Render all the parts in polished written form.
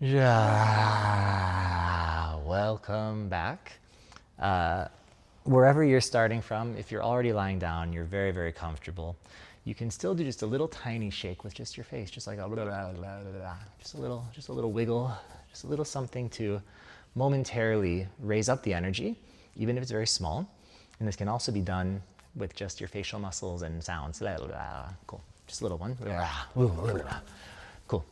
Yeah. Welcome back. Wherever you're starting from, if you're already lying down, you're very, very comfortable. You can still do just a little tiny shake with just your face, just like a blah, blah, blah, blah, blah. Just a little wiggle, just a little something to momentarily raise up the energy, even if it's very small. And this can also be done with just your facial muscles and sounds. Blah, blah, blah. Cool. Just a little one. Cool.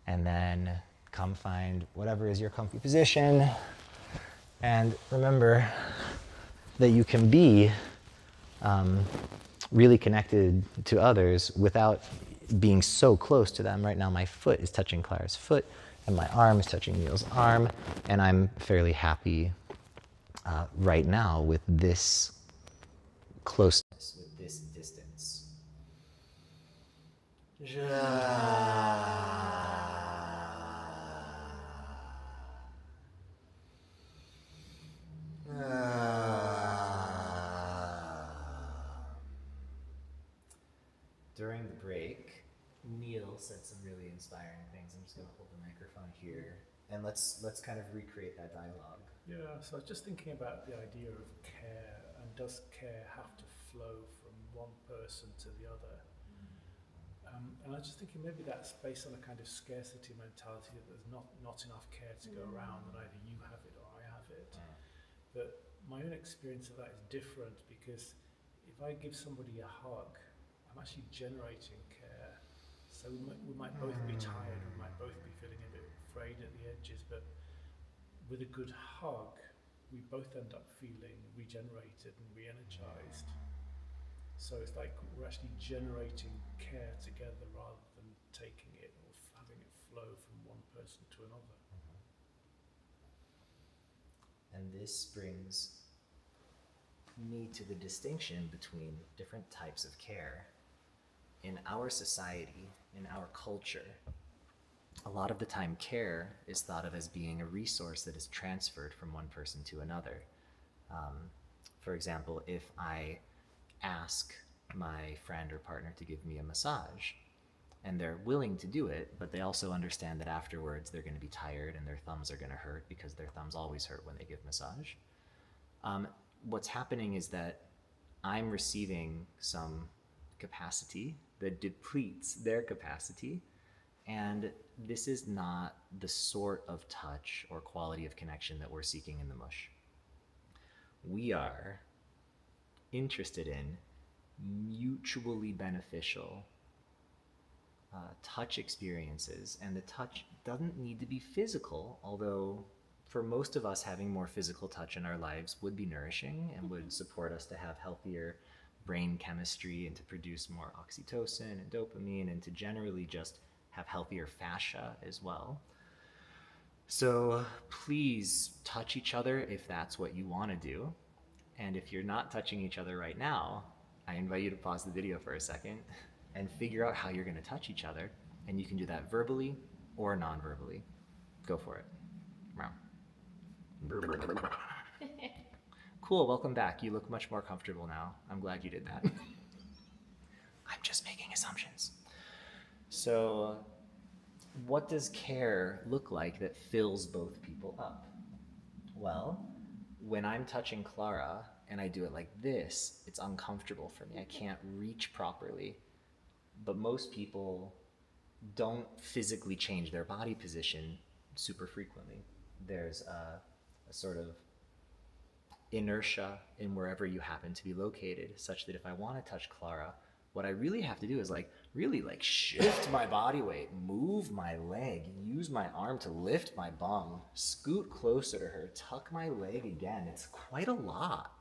And then come find whatever is your comfy position. And remember that you can be really connected to others without being so close to them. Right now, my foot is touching Clara's foot, and my arm is touching Neil's arm, and I'm fairly happy right now with this closeness, with this distance. During the break, Neil said some really inspiring things. I'm just going to hold the microphone here, and let's kind of recreate that dialogue. Yeah, so I was just thinking about the idea of care, and does care have to flow from one person to the other? And I was just thinking maybe that's based on a kind of scarcity mentality, that there's not enough care to go around, and either you have it or I have it. But my own experience of that is different, because if I give somebody a hug, I'm actually generating care. So we might both be tired, we might both be feeling a bit frayed at the edges, but with a good hug, we both end up feeling regenerated and re-energized. So it's like we're actually generating care together rather than taking it or having it flow from one person to another. And this brings me to the distinction between different types of care. In our society, in our culture, a lot of the time care is thought of as being a resource that is transferred from one person to another. For example, if I ask my friend or partner to give me a massage, and they're willing to do it, but they also understand that afterwards they're going to be tired and their thumbs are going to hurt, because their thumbs always hurt when they give massage. What's happening is that I'm receiving some capacity that depletes their capacity, and this is not the sort of touch or quality of connection that we're seeking in the Mush. We are interested in mutually beneficial touch experiences, and the touch doesn't need to be physical, although for most of us, having more physical touch in our lives would be nourishing and would support us to have healthier brain chemistry and to produce more oxytocin and dopamine and to generally just have healthier fascia as well. So please touch each other if that's what you want to do. And if you're not touching each other right now, I invite you to pause the video for a second and figure out how you're going to touch each other. And you can do that verbally or non-verbally. Go for it. Cool, welcome back. You look much more comfortable now. I'm glad you did that. I'm just making assumptions. So, what does care look like that fills both people up? Well, when I'm touching Clara and I do it like this, it's uncomfortable for me. I can't reach properly. But most people don't physically change their body position super frequently. There's a sort of inertia in wherever you happen to be located, such that if I want to touch Clara, what I really have to do is really shift my body weight, move my leg, use my arm to lift my bum, scoot closer to her, tuck my leg again. It's quite a lot.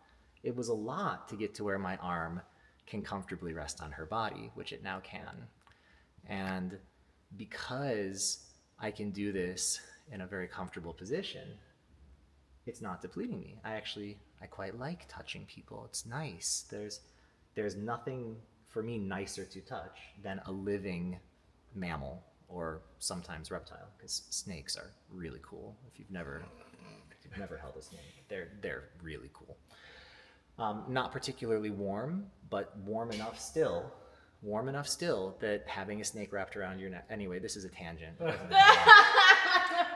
It was a lot to get to where my arm can comfortably rest on her body, which it now can. And because I can do this in a very comfortable position, it's not depleting me. I quite like touching people. It's nice. There's nothing for me nicer to touch than a living mammal, or sometimes reptile, because snakes are really cool. If you've never held a snake, they're really cool. Not particularly warm, but warm enough still that having a snake wrapped around your neck. Anyway, this is a tangent.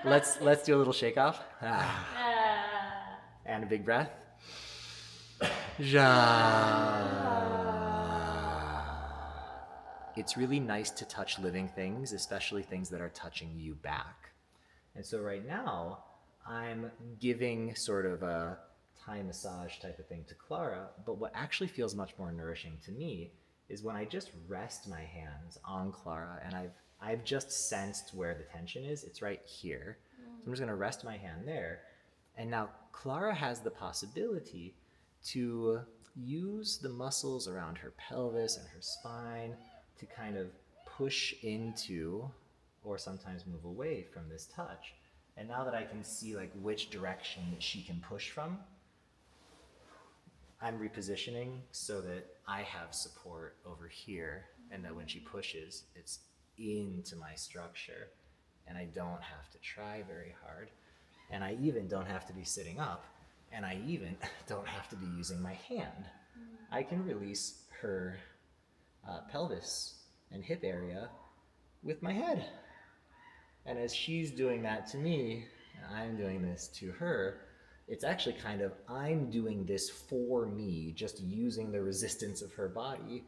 Let's do a little shake off. Ah. And a big breath. Ja. It's really nice to touch living things, especially things that are touching you back. And so right now, I'm giving sort of a Thai massage type of thing to Clara, but what actually feels much more nourishing to me is when I just rest my hands on Clara and I've just sensed where the tension is. It's right here. So I'm just going to rest my hand there. And now Clara has the possibility to use the muscles around her pelvis and her spine to kind of push into or sometimes move away from this touch. And now that I can see like which direction that she can push from, I'm repositioning so that I have support over here and that when she pushes, it's into my structure and I don't have to try very hard. And I even don't have to be sitting up and I even don't have to be using my hand. I can release her pelvis and hip area with my head. And as she's doing that to me, and I'm doing this to her, it's actually kind of, I'm doing this for me, just using the resistance of her body.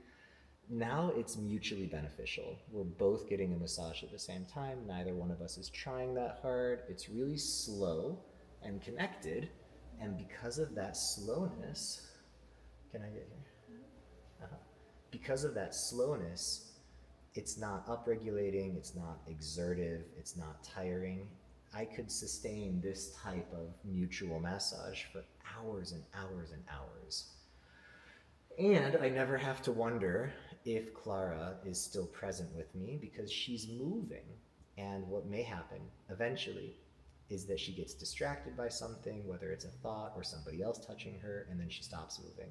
Now it's mutually beneficial. We're both getting a massage at the same time. Neither one of us is trying that hard. It's really slow and connected. And because of that slowness, can I get here? Uh-huh. Because of that slowness, it's not upregulating, it's not exertive, it's not tiring. I could sustain this type of mutual massage for hours and hours and hours. And I never have to wonder if Clara is still present with me because she's moving. And what may happen eventually is that she gets distracted by something, whether it's a thought or somebody else touching her, and then she stops moving.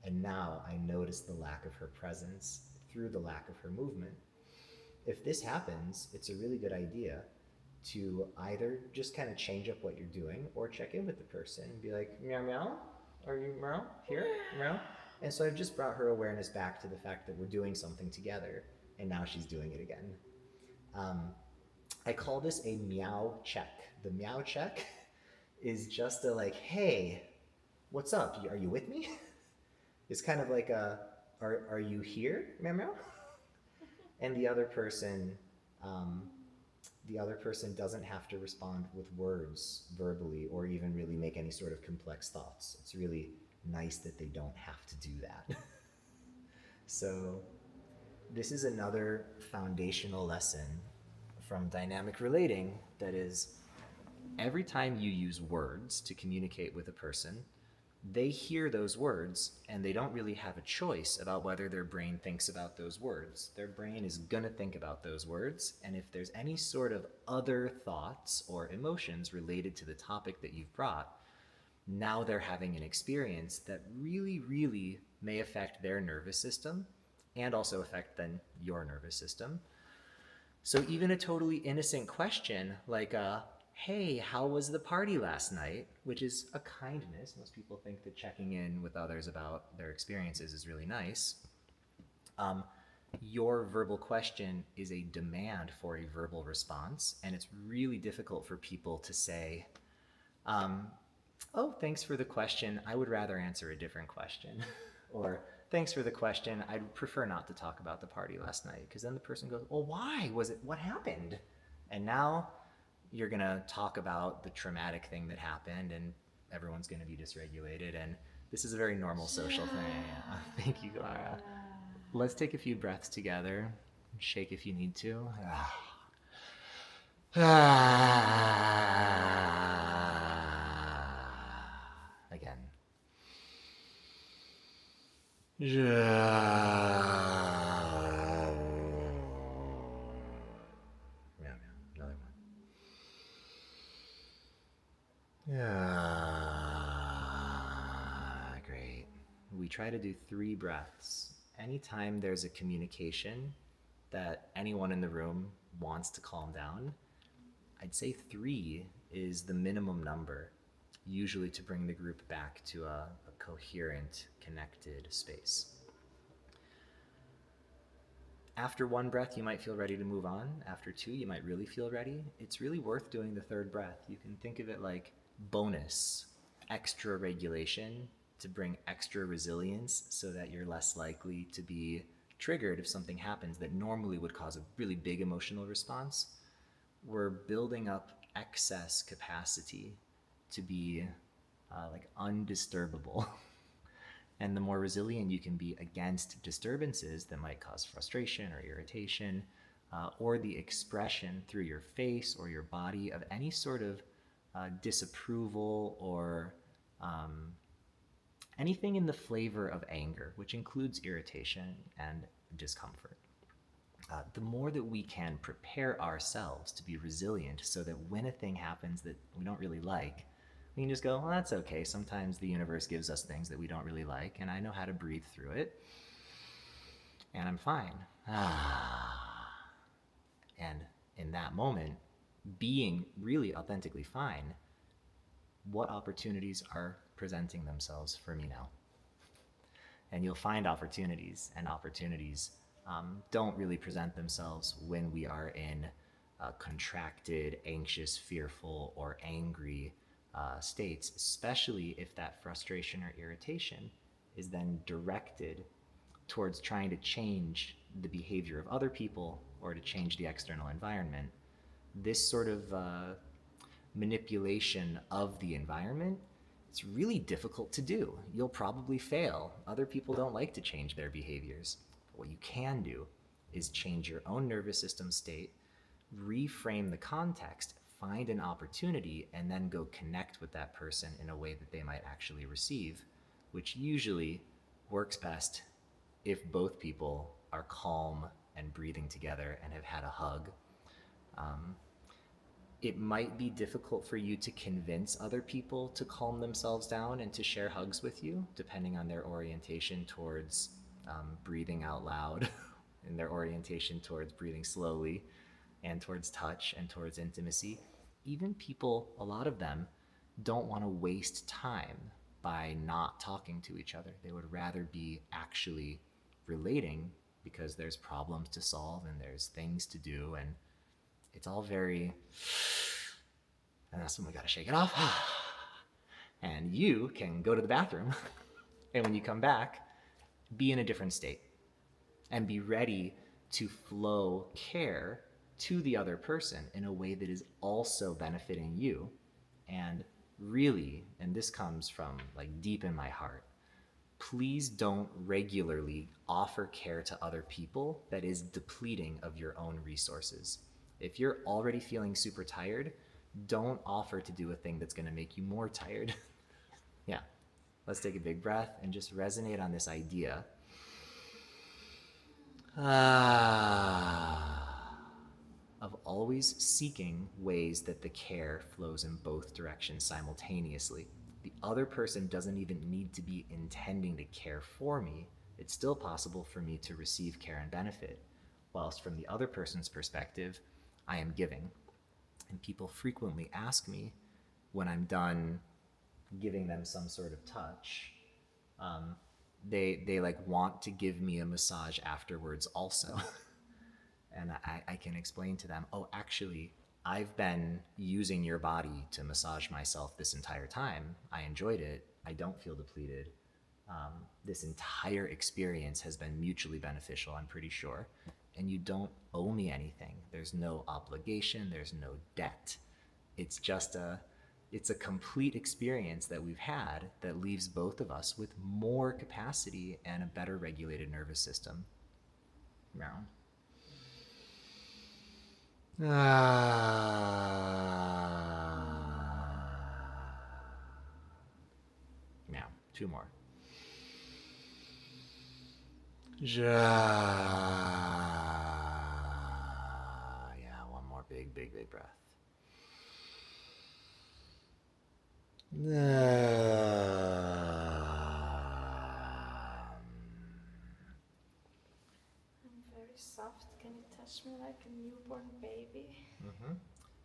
And now I notice the lack of her presence through the lack of her movement. If this happens, it's a really good idea to either just kind of change up what you're doing or check in with the person and be like, meow, meow, are you meow? Here? Meow? And so I've just brought her awareness back to the fact that we're doing something together, and now she's doing it again. I call this a meow check. The meow check is just a like, hey, what's up? Are you with me? It's kind of like a, are you here? Meow, meow. And the other person doesn't have to respond with words verbally or even really make any sort of complex thoughts. It's really nice that they don't have to do that. So this is another foundational lesson from dynamic relating that is every time you use words to communicate with a person, they hear those words and they don't really have a choice about whether their brain thinks about those words. Their brain is gonna think about those words, and if there's any sort of other thoughts or emotions related to the topic that you've brought, now they're having an experience that really, really may affect their nervous system and also affect then your nervous system. So even a totally innocent question like hey, how was the party last night? Which is a kindness. Most people think that checking in with others about their experiences is really nice. Your verbal question is a demand for a verbal response, and it's really difficult for people to say, oh, thanks for the question. I would rather answer a different question. Or, thanks for the question. I'd prefer not to talk about the party last night. Because then the person goes, well, why? What happened? And now you're going to talk about the traumatic thing that happened and everyone's going to be dysregulated. And this is a very normal social thing. Thank you, Clara. Let's take a few breaths together. Shake if you need to. Again. Another one. Great. We try to do 3 breaths. Anytime there's a communication that anyone in the room wants to calm down, I'd say 3 is the minimum number, usually to bring the group back to a coherent, connected space. After one breath, you might feel ready to move on. After two, you might really feel ready. It's really worth doing the third breath. You can think of it like bonus, extra regulation to bring extra resilience so that you're less likely to be triggered if something happens that normally would cause a really big emotional response. We're building up excess capacity to be like undisturbable. And the more resilient you can be against disturbances that might cause frustration or irritation, or the expression through your face or your body of any sort of disapproval or anything in the flavor of anger, which includes irritation and discomfort. The more that we can prepare ourselves to be resilient so that when a thing happens that we don't really like, we can just go, well, that's okay. Sometimes the universe gives us things that we don't really like, and I know how to breathe through it, and I'm fine. And in that moment, being really authentically fine, what opportunities are presenting themselves for me now? And you'll find opportunities, and opportunities don't really present themselves when we are in contracted, anxious, fearful, or angry states, especially if that frustration or irritation is then directed towards trying to change the behavior of other people or to change the external environment. This sort of manipulation of the environment, it's really difficult to do. You'll probably fail. Other people don't like to change their behaviors. But what you can do is change your own nervous system state, reframe the context, find an opportunity, and then go connect with that person in a way that they might actually receive, which usually works best if both people are calm and breathing together and have had a hug. It might be difficult for you to convince other people to calm themselves down and to share hugs with you, depending on their orientation towards breathing out loud and their orientation towards breathing slowly and towards touch and towards intimacy. Even people, a lot of them, don't want to waste time by not talking to each other. They would rather be actually relating because there's problems to solve and there's things to do, and it's all very, and that's when we gotta shake it off. And you can go to the bathroom, and when you come back, be in a different state and be ready to flow care to the other person in a way that is also benefiting you. And really, and this comes from like deep in my heart, please don't regularly offer care to other people that is depleting of your own resources. If you're already feeling super tired, don't offer to do a thing that's going to make you more tired. Yeah, let's take a big breath and just resonate on this idea. Of always seeking ways that the care flows in both directions simultaneously. The other person doesn't even need to be intending to care for me. It's still possible for me to receive care and benefit, whilst from the other person's perspective, I am giving. And people frequently ask me when I'm done giving them some sort of touch, they like want to give me a massage afterwards also. And I can explain to them, oh, actually, I've been using your body to massage myself this entire time. I enjoyed it. I don't feel depleted. This entire experience has been mutually beneficial, I'm pretty sure. And you don't owe me anything. There's no obligation. There's no debt. It's just it's a complete experience that we've had that leaves both of us with more capacity and a better regulated nervous system. Yeah. Now, two more. Yeah, one more big, big, big breath. I'm very soft. Can you touch me like a newborn baby? Mm-hmm.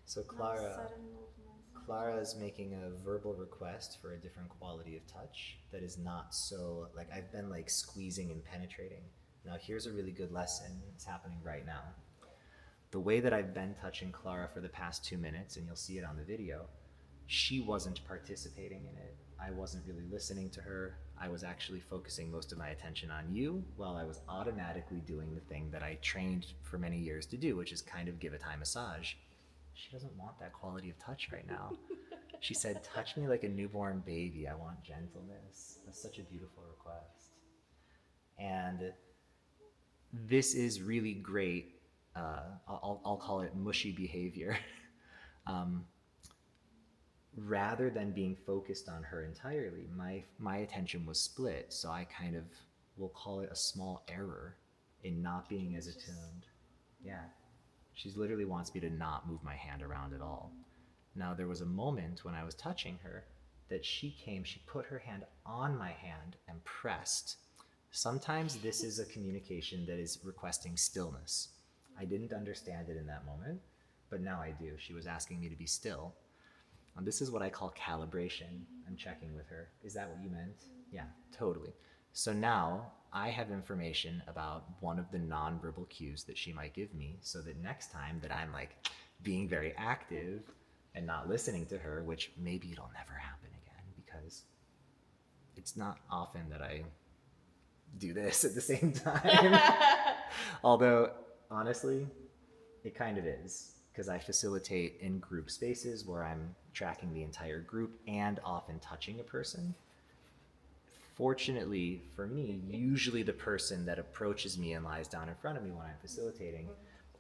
So Not Clara, sudden movements. Clara is making a verbal request for a different quality of touch that is not so, like, I've been like squeezing and penetrating. Now, here's a really good lesson. It's happening right now. The way that I've been touching Clara for the past 2 minutes, and you'll see it on the video, she wasn't participating in it. I wasn't really listening to her. I was actually focusing most of my attention on you while I was automatically doing the thing that I trained for many years to do, which is kind of give a Thai massage. She doesn't want that quality of touch right now. She said, touch me like a newborn baby. I want gentleness. That's such a beautiful request. And this is really great. I'll call it mushy behavior. Rather than being focused on her entirely, my attention was split. So I kind of will call it a small error in not being as attuned. Yeah. She literally wants me to not move my hand around at all. Now, there was a moment when I was touching her that she put her hand on my hand and pressed. Sometimes this is a communication that is requesting stillness. I didn't understand it in that moment, but now I do. She was asking me to be still. And this is what I call calibration. I'm checking with her. Is that what you meant? Yeah, totally. So now I have information about one of the nonverbal cues that she might give me, so that next time that I'm like being very active and not listening to her, which maybe it'll never happen again because it's not often that I do this at the same time. Although, honestly, it kind of is, because I facilitate in group spaces where I'm tracking the entire group and often touching a person. Fortunately for me, usually the person that approaches me and lies down in front of me when I'm facilitating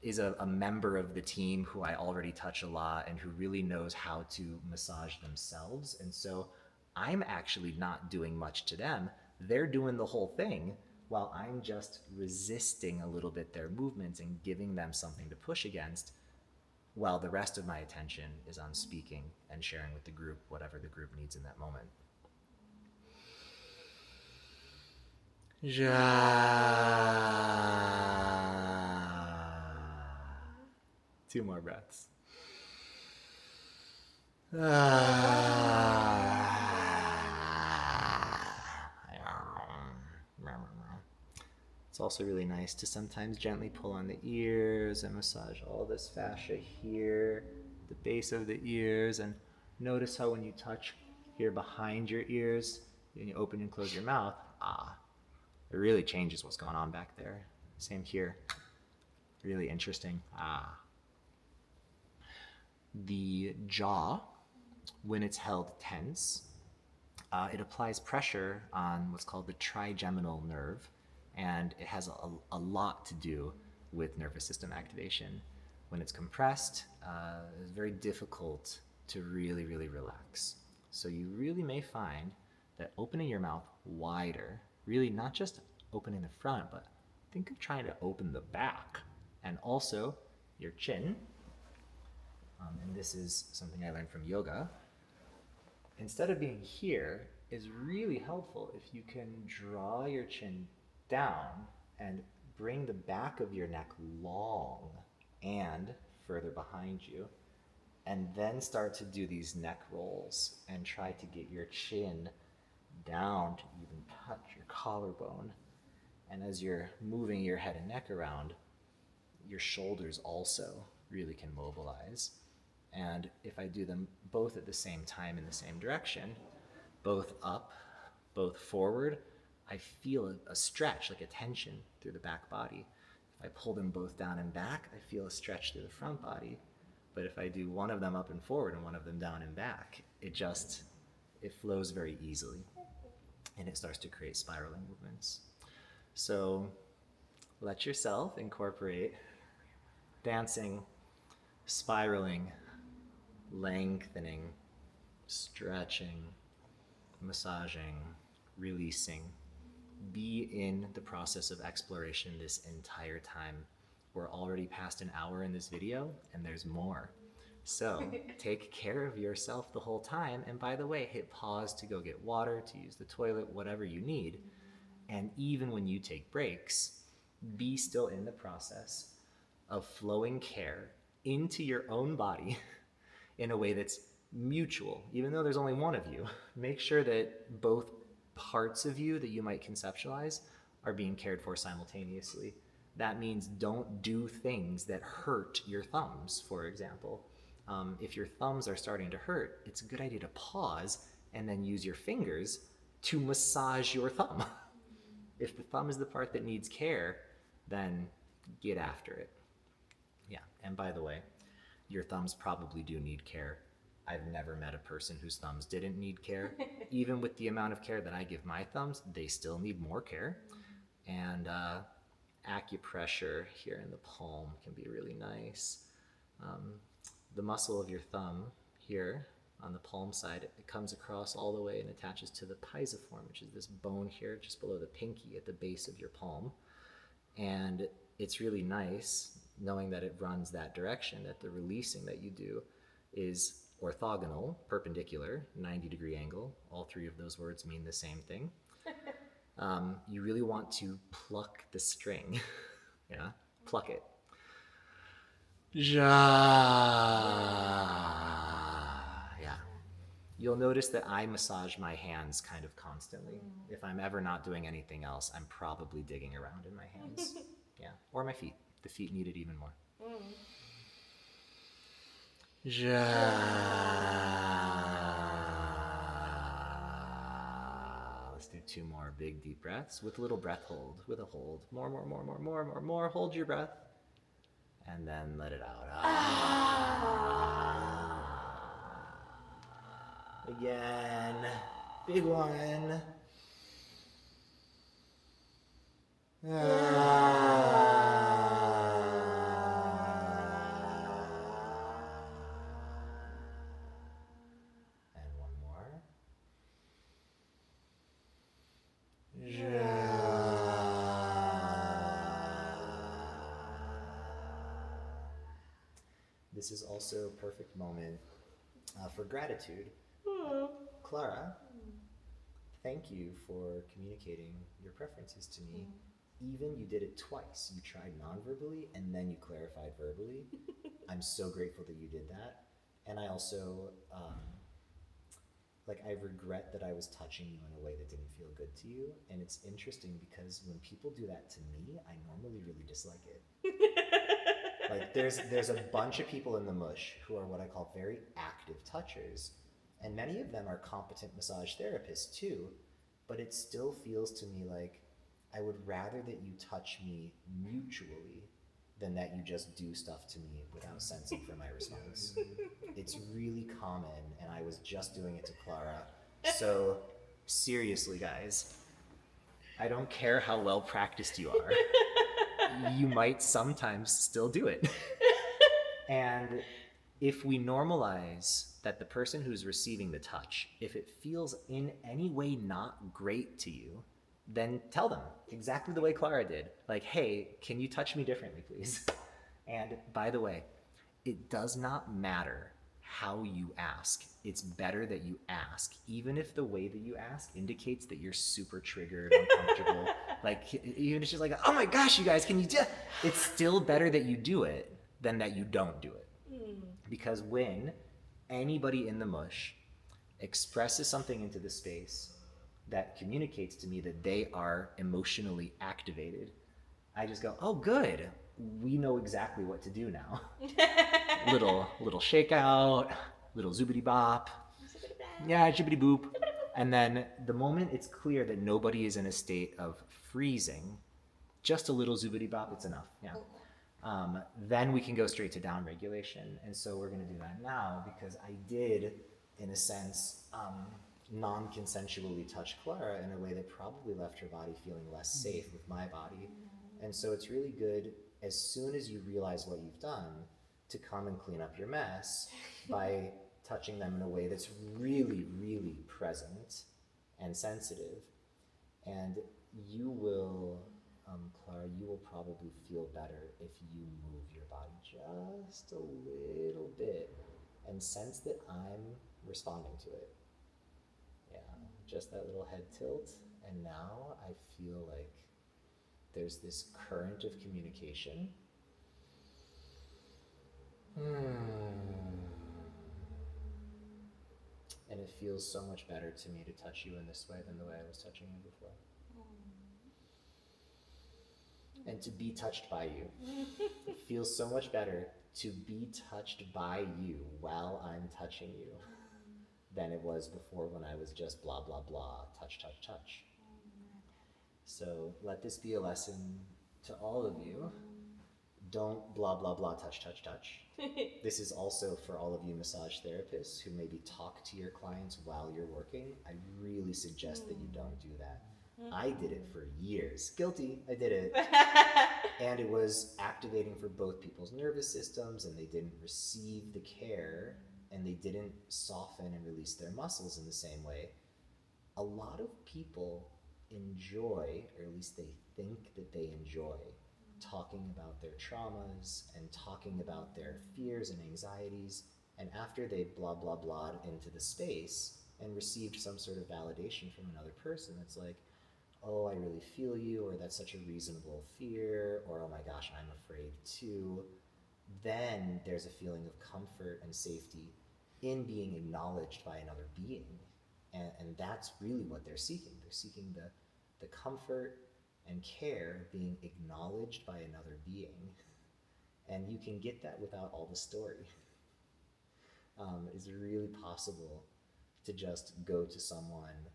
is a member of the team who I already touch a lot and who really knows how to massage themselves. And so I'm actually not doing much to them. They're doing the whole thing while I'm just resisting a little bit their movements and giving them something to push against, while the rest of my attention is on speaking and sharing with the group whatever the group needs in that moment. Two more breaths. It's also really nice to sometimes gently pull on the ears and massage all this fascia here, the base of the ears, and notice how when you touch here behind your ears, and you open and close your mouth, it really changes what's going on back there. Same here. Really interesting. The jaw, when it's held tense, it applies pressure on what's called the trigeminal nerve, and it has a lot to do with nervous system activation. When it's compressed, it's very difficult to really, really relax. So you really may find that opening your mouth wider, really not just opening the front, but think of trying to open the back, and also your chin. And this is something I learned from yoga. Instead of being here, is really helpful if you can draw your chin down and bring the back of your neck long and further behind you, and then start to do these neck rolls and try to get your chin down to even touch your collarbone. And as you're moving your head and neck around, your shoulders also really can mobilize. And if I do them both at the same time in the same direction, both up, both forward, I feel a stretch, like a tension through the back body. If I pull them both down and back, I feel a stretch through the front body. But if I do one of them up and forward and one of them down and back, it flows very easily. And it starts to create spiraling movements. So let yourself incorporate dancing, spiraling, lengthening, stretching, massaging, releasing. Be in the process of exploration this entire time. We're already past an hour in this video, and there's more. So take care of yourself the whole time. And by the way, hit pause to go get water, to use the toilet, whatever you need. And even when you take breaks, be still in the process of flowing care into your own body in a way that's mutual. Even though there's only one of you, make sure that both parts of you that you might conceptualize are being cared for simultaneously. That means don't do things that hurt your thumbs, for example. If your thumbs are starting to hurt, it's a good idea to pause and then use your fingers to massage your thumb. If the thumb is the part that needs care, then get after it. Yeah, and by the way, your thumbs probably do need care. I've never met a person whose thumbs didn't need care. Even with the amount of care that I give my thumbs, they still need more care. And acupressure here in the palm can be really nice. The muscle of your thumb here on the palm side, it comes across all the way and attaches to the pisiform, which is this bone here just below the pinky at the base of your palm. And it's really nice knowing that it runs that direction, that the releasing that you do is orthogonal, perpendicular, 90-degree angle. All three of those words mean the same thing. You really want to pluck the string. Yeah, pluck it. Yeah. You'll notice that I massage my hands kind of constantly. If I'm ever not doing anything else, I'm probably digging around in my hands. Yeah, or my feet. The feet need it even more. Let's do 2 more big deep breaths with a little breath hold, with a hold. More. Hold your breath. And then let it out. Again. Big one. And one more. This is also a perfect moment for gratitude. Clara, thank you for communicating your preferences to me. Even you did it twice. You tried non-verbally and then you clarified verbally. I'm so grateful that you did that. And I also, I regret that I was touching you in a way that didn't feel good to you. And it's interesting because when people do that to me, I normally really dislike it. There's a bunch of people in the Mush who are what I call very active touchers. And many of them are competent massage therapists too. But it still feels to me like I would rather that you touch me mutually than that you just do stuff to me without sensing for my response. It's really common, and I was just doing it to Clara. So seriously, guys, I don't care how well practiced you are. You might sometimes still do it. And if we normalize that the person who's receiving the touch, if it feels in any way not great to you, then tell them exactly the way Clara did. Like, hey, can you touch me differently, please? And by the way, it does not matter how you ask. It's better that you ask, even if the way that you ask indicates that you're super triggered, uncomfortable. Even if it's just like, oh my gosh, you guys, can you do? It's still better that you do it than that you don't do it. Because when anybody in the Mush expresses something into the space that communicates to me that they are emotionally activated, I just go, oh, good. We know exactly what to do now. little shakeout, little zoobity bop. Yeah, jibbity boop. And then the moment it's clear that nobody is in a state of freezing, just a little zoobity bop, it's enough. Yeah. Then we can go straight to down regulation. And so we're going to do that now because I did, in a sense, non-consensually touch Clara in a way that probably left her body feeling less safe with my body. And so it's really good, as soon as you realize what you've done, to come and clean up your mess by touching them in a way that's really, really present and sensitive. And you will, Clara, you will probably feel better if you move your body just a little bit and sense that I'm responding to it. Yeah, just that little head tilt. And now I feel like there's this current of communication. And it feels so much better to me to touch you in this way than the way I was touching you before. and to be touched by you. It feels so much better to be touched by you while I'm touching you than it was before when I was just blah, blah, blah, touch, touch, touch. So let this be a lesson to all of you. Don't blah, blah, blah, touch, touch, touch. This is also for all of you massage therapists who maybe talk to your clients while you're working. I really suggest that you don't do that. I did it for years. Guilty, I did it. And it was activating for both people's nervous systems, and they didn't receive the care, and they didn't soften and release their muscles in the same way. A lot of people enjoy, or at least they think that they enjoy, talking about their traumas and talking about their fears and anxieties, and after they blah blah blah'd into the space and received some sort of validation from another person, it's like, oh, I really feel you, or that's such a reasonable fear, or oh my gosh, I'm afraid too. Then there's a feeling of comfort and safety in being acknowledged by another being. And that's really what they're seeking. They're seeking the comfort and care being acknowledged by another being. And you can get that without all the story. It's really possible to just go to someone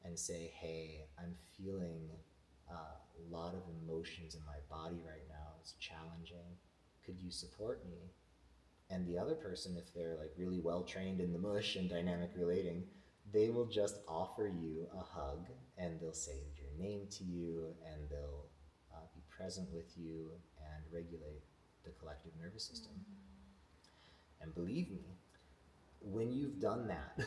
and say, hey, I'm feeling a lot of emotions in my body right now. It's challenging. Could you support me? And the other person, if they're like really well trained in the mush and dynamic relating, they will just offer you a hug, and they'll say your name to you, and they'll be present with you and regulate the collective nervous system. And believe me, when you've done that,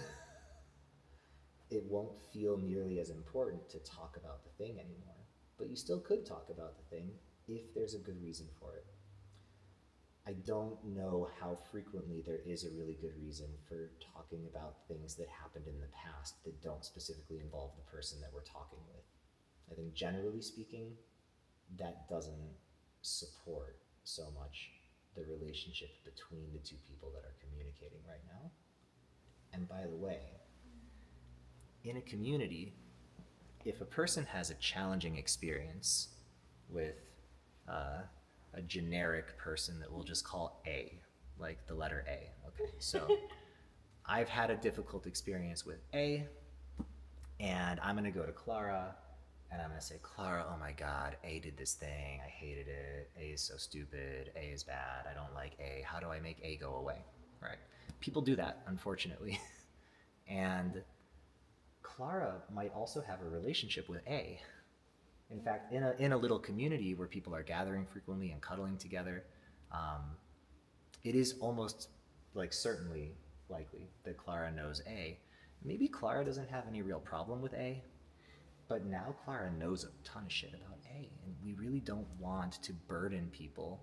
it won't feel nearly as important to talk about the thing anymore. But you still could talk about the thing if there's a good reason for it. I don't know how frequently there is a really good reason for talking about things that happened in the past that don't specifically involve the person that we're talking with. I think generally speaking, that doesn't support so much the relationship between the two people that are communicating right now. And by the way, in a community, if a person has a challenging experience with a generic person that we'll just call A, like the letter A. Okay, so I've had a difficult experience with A, and I'm gonna go to Clara, and I'm gonna say, Clara, oh my God, A did this thing, I hated it, A is so stupid, A is bad, I don't like A, how do I make A go away, right? People do that, unfortunately. And Clara might also have a relationship with A. In fact, in a little community where people are gathering frequently and cuddling together, it is almost like certainly likely that Clara knows A. Maybe Clara doesn't have any real problem with A, but now Clara knows a ton of shit about A, and we really don't want to burden people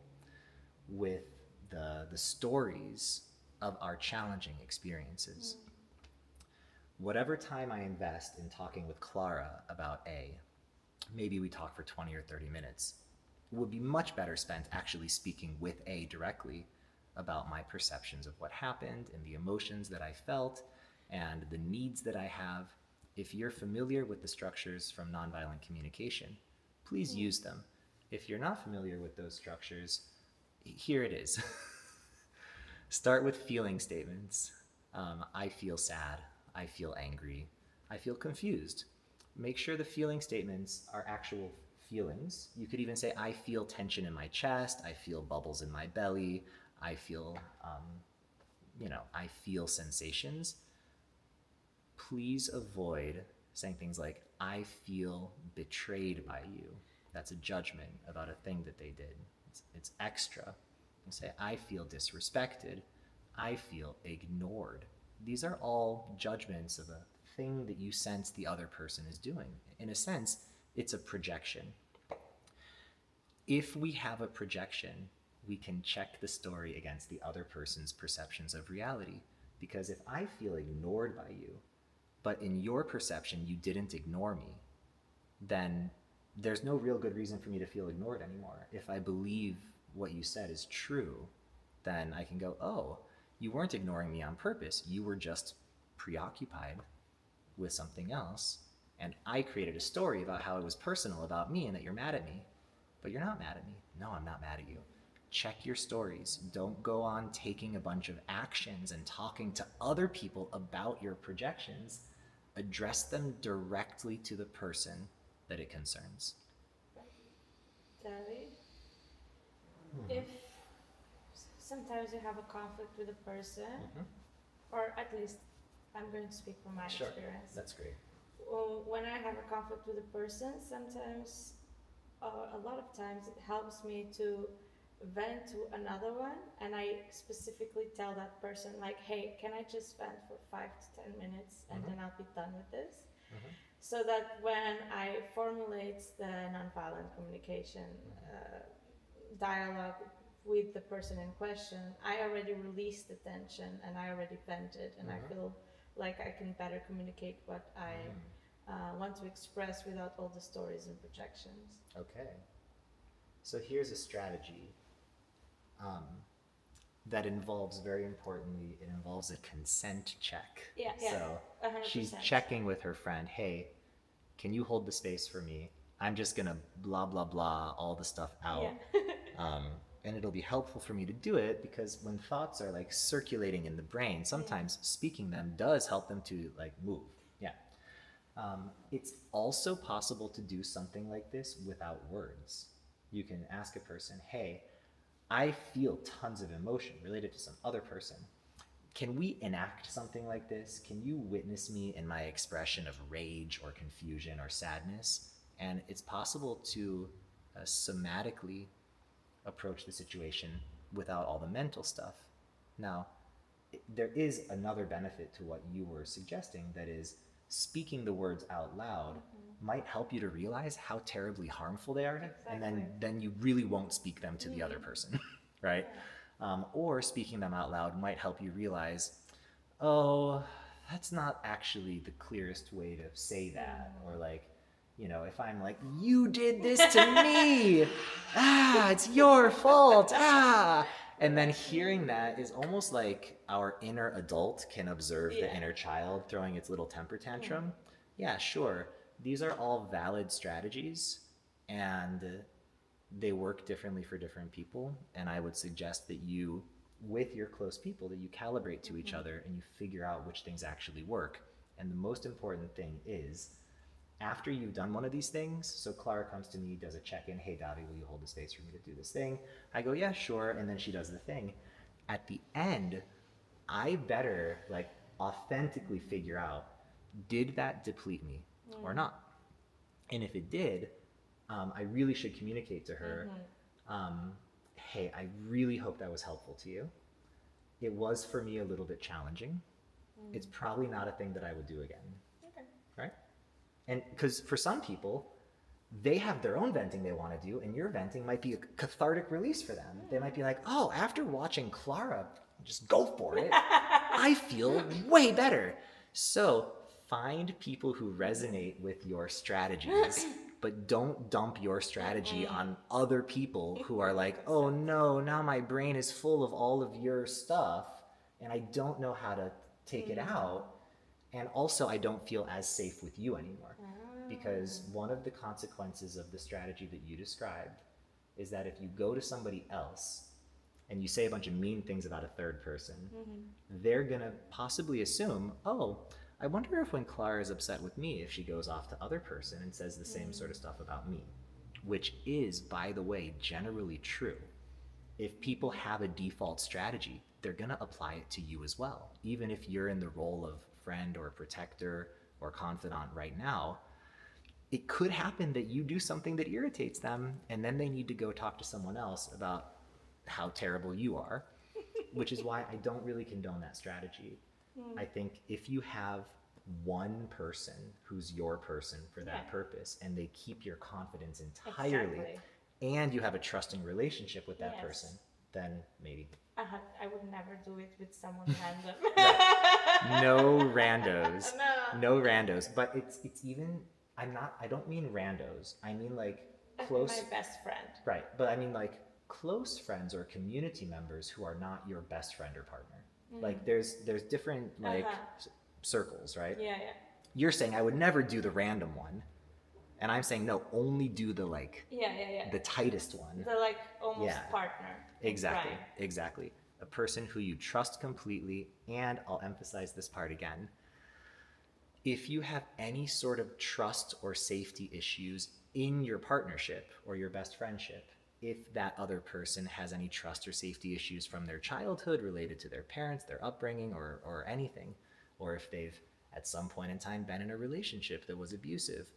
with the stories of our challenging experiences. Whatever time I invest in talking with Clara about A, maybe we talk for 20 or 30 minutes, it would be much better spent actually speaking with A directly about my perceptions of what happened and the emotions that I felt and the needs that I have. If you're familiar with the structures from nonviolent communication, please use them. If you're not familiar with those structures, here it is. Start with feeling statements. I feel sad. I feel angry. I feel confused. Make sure the feeling statements are actual feelings. You could even say, I feel tension in my chest. I feel bubbles in my belly. I feel, I feel sensations. Please avoid saying things like, I feel betrayed by you. That's a judgment about a thing that they did. It's extra. You say, I feel disrespected. I feel ignored. These are all judgments of a thing that you sense the other person is doing. In a sense, it's a projection. If we have a projection, we can check the story against the other person's perceptions of reality. Because if I feel ignored by you, but in your perception you didn't ignore me, then there's no real good reason for me to feel ignored anymore. If I believe what you said is true, then I can go, oh, you weren't ignoring me on purpose. You were just preoccupied with something else. And I created a story about how it was personal about me and that you're mad at me. but you're not mad at me. No, I'm not mad at you. Check your stories. Don't go on taking a bunch of actions and talking to other people about your projections. Address them directly to the person that it concerns. Daddy, if sometimes you have a conflict with a person, or at least I'm going to speak from my experience. That's great. When I have a conflict with a person, sometimes, a lot of times, it helps me to vent to another one, and I specifically tell that person, like, hey, can I just vent for 5 to 10 minutes and then I'll be done with this? So that when I formulate the nonviolent communication dialogue with the person in question, I already released the tension and I already vented, and I feel like I can better communicate what I want to express without all the stories and projections. Okay. So here's a strategy that involves, very importantly, it involves a consent check. Yeah, So 100%. she's checking with her friend, hey, can you hold the space for me? I'm just gonna blah, blah, blah, all the stuff out. Yeah. And it'll be helpful for me to do it because when thoughts are like circulating in the brain, sometimes speaking them does help them to like move. Yeah. It's also possible to do something like this without words. You can ask a person, hey, I feel tons of emotion related to some other person. Can we enact something like this? Can you witness me in my expression of rage or confusion or sadness? And it's possible to somatically approach the situation without all the mental stuff. Now, there is another benefit to what you were suggesting, that is, speaking the words out loud might help you to realize how terribly harmful they are, and then you really won't speak them to the other person, right? Or speaking them out loud might help you realize, oh, that's not actually the clearest way to say that, or like, you know, if I'm like, you did this to me, it's your fault, and then hearing that is almost like our inner adult can observe the inner child throwing its little temper tantrum. Yeah, sure. These are all valid strategies, and they work differently for different people. And I would suggest that you, with your close people, that you calibrate to each other and you figure out which things actually work. And the most important thing is, after you've done one of these things, so Clara comes to me, does a check-in, hey, Davi, will you hold the space for me to do this thing? I go, yeah, sure, and then she does the thing. At the end, I better like authentically figure out, did that deplete me or not? And if it did, I really should communicate to her, hey, I really hope that was helpful to you. It was for me a little bit challenging. It's probably not a thing that I would do again. Okay. Right? And because for some people, they have their own venting they want to do, and your venting might be a cathartic release for them. They might be like, oh, after watching Clara just go for it, I feel way better. So find people who resonate with your strategies, but don't dump your strategy on other people who are like, oh no, now my brain is full of all of your stuff, and I don't know how to take it out. And also, I don't feel as safe with you anymore. Because one of the consequences of the strategy that you described is that if you go to somebody else and you say a bunch of mean things about a third person, they're gonna possibly assume, oh, I wonder if when Clara is upset with me, if she goes off to other person and says the same sort of stuff about me, which is, by the way, generally true. If people have a default strategy, they're gonna apply it to you as well. Even if you're in the role of friend or protector or confidant right now, it could happen that you do something that irritates them, and then they need to go talk to someone else about how terrible you are, which is why I don't really condone that strategy. I think if you have one person who's your person for that purpose, and they keep your confidence entirely, and you have a trusting relationship with that person, then maybe. I would never do it with someone random. No randos. No. No randos. But it's even, I don't mean randos. I mean like close. My best friend. Right. But I mean like close friends or community members who are not your best friend or partner. Like there's different like circles, right? Yeah. You're saying I would never do the random one. And I'm saying, no, only do the like, Yeah. the tightest one. The like almost Yeah. partner. Exactly, Right. exactly. A person who you trust completely, and I'll emphasize this part again. If you have any sort of trust or safety issues in your partnership or your best friendship, if that other person has any trust or safety issues from their childhood related to their parents, their upbringing, or anything, or if they've at some point in time been in a relationship that was abusive,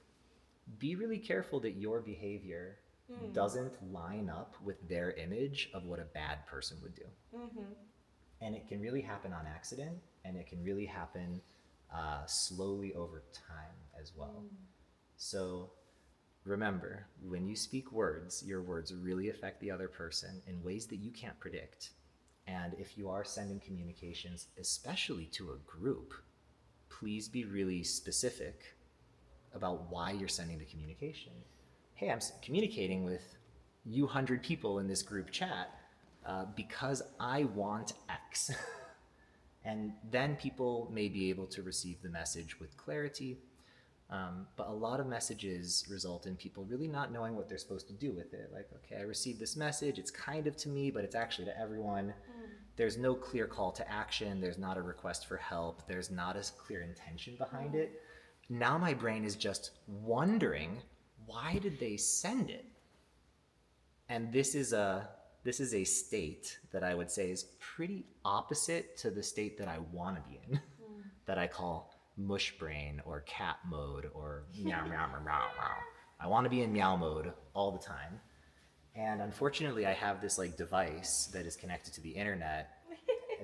be really careful that your behavior doesn't line up with their image of what a bad person would do. And it can really happen on accident, and it can really happen slowly over time as well. So remember, when you speak words, your words really affect the other person in ways that you can't predict. And if you are sending communications, especially to a group, please be really specific about why you're sending the communication. Hey, I'm communicating with you 100 people in this group chat because I want X. And then people may be able to receive the message with clarity. But a lot of messages result in people really not knowing what they're supposed to do with it. Like, okay, I received this message, it's kind of to me, but it's actually to everyone. There's no clear call to action, there's not a request for help, there's not a clear intention behind it. Now my brain is just wondering, why did they send it? And this is a state that I would say is pretty opposite to the state that I want to be in, that I call mush brain or cat mode or meow, meow, meow, meow, meow. I want to be in meow mode all the time. And unfortunately, I have this like device that is connected to the internet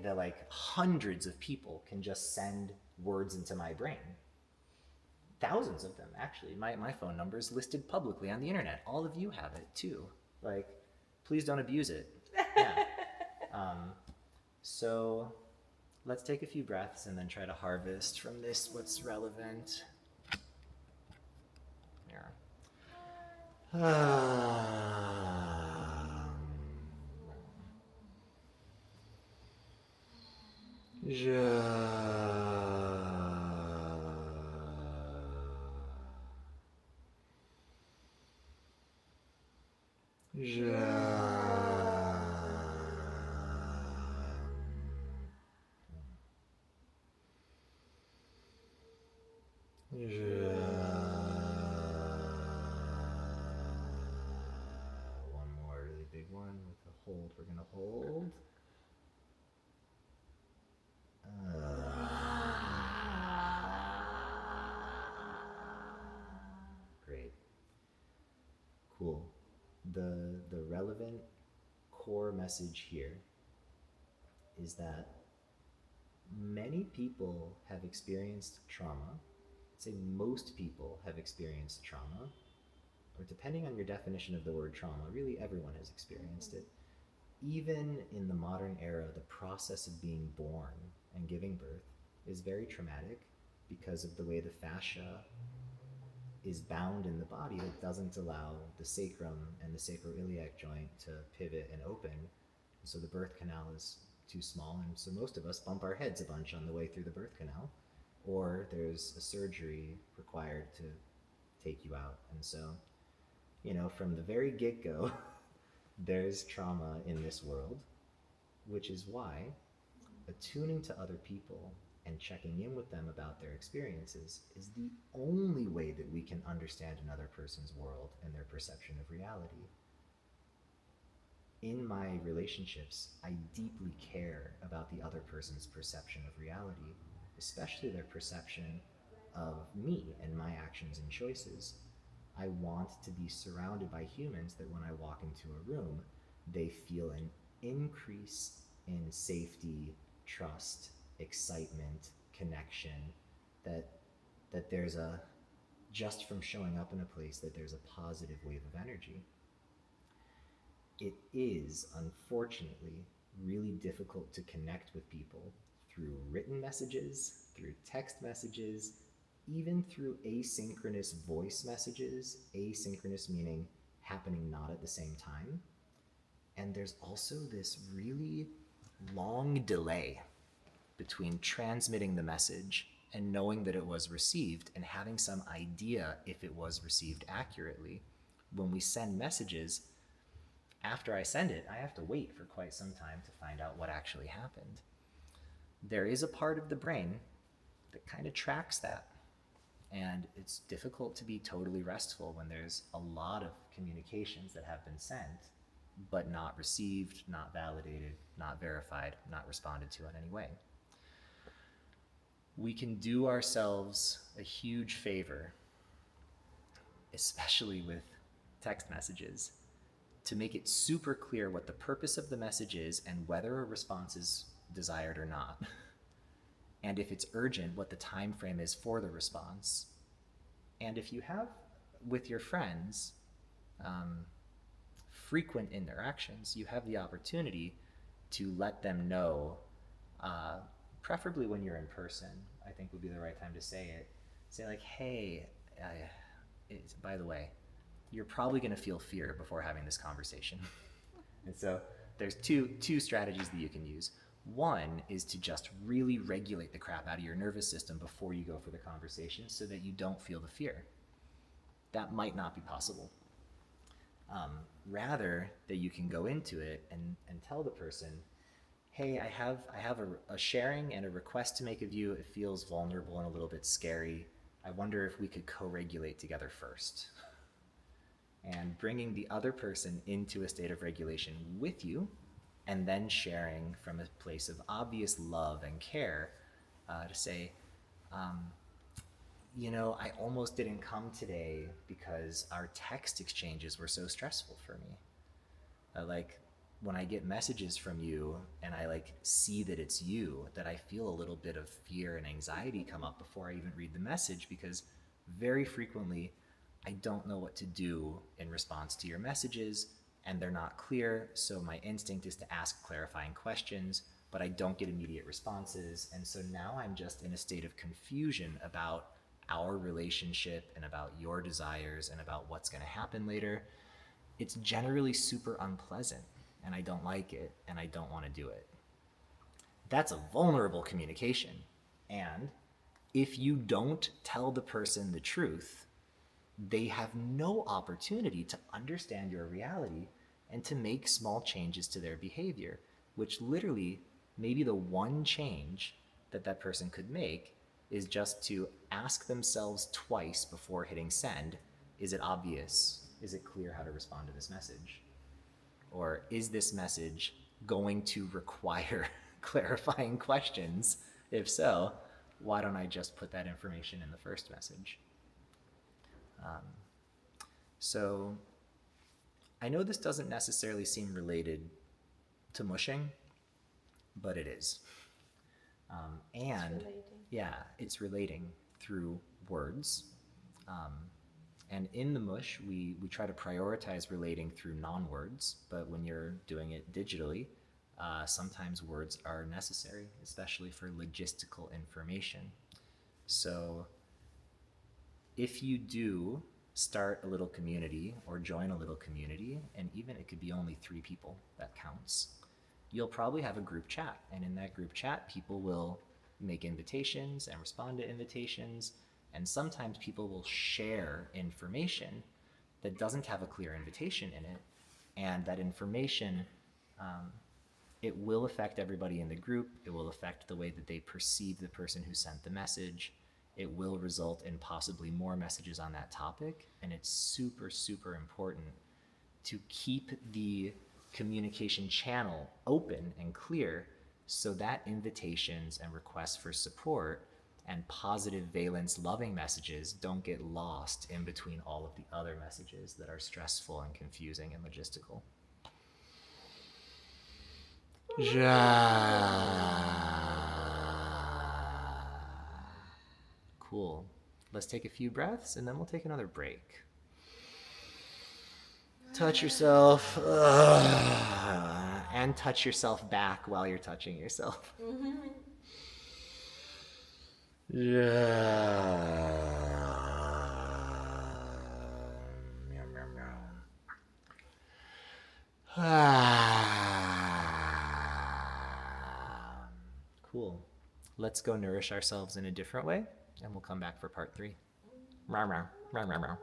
that like hundreds of people can just send words into my brain. Thousands of them, actually. My phone number is listed publicly on the internet. All of you have it too. Like, please don't abuse it. Yeah. So let's take a few breaths and then try to harvest from this what's relevant. One more really big one with a hold. We're gonna hold. Great. Cool. The relevant core message here is that many people have experienced trauma. I'd say most people have experienced trauma, or depending on your definition of the word trauma, really everyone has experienced it. Even in the modern era, the process of being born and giving birth is very traumatic because of the way the fascia is bound in the body that doesn't allow the sacrum and the sacroiliac joint to pivot and open. And so the birth canal is too small, and so most of us bump our heads a bunch on the way through the birth canal, or there's a surgery required to take you out. And so, from the very get-go, there's trauma in this world, which is why attuning to other people and checking in with them about their experiences is the only way that we can understand another person's world and their perception of reality. In my relationships, I deeply care about the other person's perception of reality, especially their perception of me and my actions and choices. I want to be surrounded by humans that when I walk into a room, they feel an increase in safety, trust, excitement, connection, that there's just from showing up in a place, that there's a positive wave of energy. It is, unfortunately, really difficult to connect with people through written messages, through text messages, even through asynchronous voice messages, asynchronous meaning happening not at the same time. And there's also this really long delay between transmitting the message and knowing that it was received and having some idea if it was received accurately. When we send messages, after I send it, I have to wait for quite some time to find out what actually happened. There is a part of the brain that kind of tracks that. And it's difficult to be totally restful when there's a lot of communications that have been sent, but not received, not validated, not verified, not responded to in any way. We can do ourselves a huge favor, especially with text messages, to make it super clear what the purpose of the message is and whether a response is desired or not. And if it's urgent, what the time frame is for the response. And if you have with your friends frequent interactions, you have the opportunity to let them know, preferably when you're in person, I think would be the right time to say it. Say like, hey, by the way, you're probably going to feel fear before having this conversation. And so there's two strategies that you can use. One is to just really regulate the crap out of your nervous system before you go for the conversation so that you don't feel the fear. That might not be possible. Rather, that you can go into it and tell the person, hey, I have a sharing and a request to make of you. It feels vulnerable and a little bit scary. I wonder if we could co-regulate together first. And bringing the other person into a state of regulation with you, and then sharing from a place of obvious love and care to say, I almost didn't come today because our text exchanges were so stressful for me. Like when I get messages from you and I see that it's you, that I feel a little bit of fear and anxiety come up before I even read the message, because very frequently I don't know what to do in response to your messages, and they're not clear, so my instinct is to ask clarifying questions, but I don't get immediate responses, and so now I'm just in a state of confusion about our relationship and about your desires and about what's going to happen later. It's generally super unpleasant, and I don't like it, and I don't want to do it. That's a vulnerable communication, and if you don't tell the person the truth, they have no opportunity to understand your reality and to make small changes to their behavior, which literally maybe the one change that person could make is just to ask themselves twice before hitting send, is it obvious? Is it clear how to respond to this message? Or is this message going to require clarifying questions? If so, why don't I just put that information in the first message? So I know this doesn't necessarily seem related to mushing, but it is. And it's relating through words. And in the mush, we try to prioritize relating through non-words, but when you're doing it digitally, sometimes words are necessary, especially for logistical information. So if you do start a little community or join a little community, and even it could be only 3 people, that counts, you'll probably have a group chat. And in that group chat, people will make invitations and respond to invitations. And sometimes people will share information that doesn't have a clear invitation in it. And that information, it will affect everybody in the group. It will affect the way that they perceive the person who sent the message. It will result in possibly more messages on that topic. And it's super, super important to keep the communication channel open and clear so that invitations and requests for support and positive valence loving messages don't get lost in between all of the other messages that are stressful and confusing and logistical. Cool. Let's take a few breaths and then we'll take another break. Touch yourself and touch yourself back while you're touching yourself. Cool. Let's go nourish ourselves in a different way, and we'll come back for part 3. Rah, rah, rah, rah, rah.